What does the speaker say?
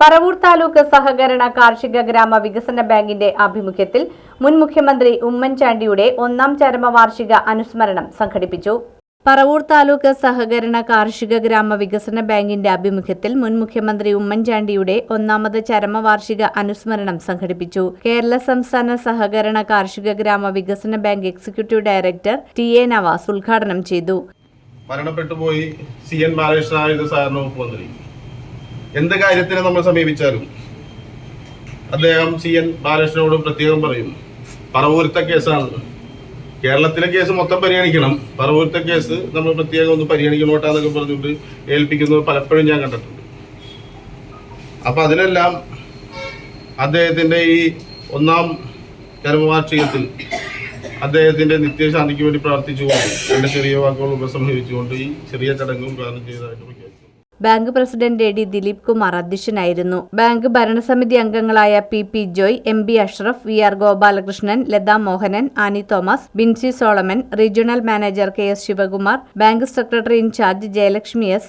പറവൂർ താലൂക്ക് സഹകരണ കാർഷിക ഗ്രാമ വികസന ബാങ്കിന്റെ ആഭിമുഖ്യത്തിൽ മുൻ മുഖ്യമന്ത്രി ഉമ്മൻചാണ്ടിയുടെ ഒന്നാം ചരമവാർഷിക അനുസ്മരണം സംഘടിപ്പിച്ചു. പറവൂർ താലൂക്ക് സഹകരണ കാർഷിക ഗ്രാമ വികസന ബാങ്കിന്റെ ആഭിമുഖ്യത്തിൽ മുൻ മുഖ്യമന്ത്രി ഉമ്മൻചാണ്ടിയുടെ ഒന്നാമത് ചരമവാർഷിക അനുസ്മരണം സംഘടിപ്പിച്ചു. കേരള സംസ്ഥാന സഹകരണ കാർഷിക ഗ്രാമ വികസന bank executive director T A. Navas ഉദ്ഘാടനം ചെയ്തു. മരണപ്പെട്ടുപോയി CN ബാലകൃഷ്ണനായിരുന്നു സഹകരണ വകുപ്പ് മന്ത്രി. എന്ത് കാര്യത്തിന് നമ്മൾ സമീപിച്ചാലും അദ്ദേഹം CN ബാലകൃഷ്ണനോട് പ്രത്യേകം പറയും, പറവൂരത്തെ കേസാണ്, കേരളത്തിലെ കേസ് മൊത്തം പരിഗണിക്കണം, പറവൂരത്തെ കേസ് നമ്മൾ പ്രത്യേകം ഒന്ന് പരിഗണിക്കണോട്ടാന്നൊക്കെ പറഞ്ഞുകൊണ്ട് ഏൽപ്പിക്കുന്നത് പലപ്പോഴും ഞാൻ കണ്ടിട്ടുണ്ട്. അപ്പൊ അതിനെല്ലാം അദ്ദേഹത്തിന്റെ ഈ ഒന്നാം ചരമവാർഷികത്തിൽ അദ്ദേഹത്തിന്റെ നിത്യശാന്തിക്ക് വേണ്ടി പ്രാർത്ഥിച്ചുകൊണ്ട് എന്റെ ചെറിയ വാക്കുകൾ ഉപസംഹരിച്ചുകൊണ്ട് ഈ ചെറിയ ചടങ്ങും ഉദ്ഘാടനം ചെയ്തതായിട്ട് പ്രഖ്യാപിച്ചു. Bank president A D. Dileep Kumar അധ്യക്ഷനായിരുന്നു. ബാങ്ക് ഭരണസമിതി അംഗങ്ങളായ P.P. Joy, M.B. Ashraf, V.R. Gopalakrishnan, Latha Mohanan, Annie Thomas, Binsy Solomon, regional manager K.S. Sivakumar, bank secretary incharge Jayalakshmi S,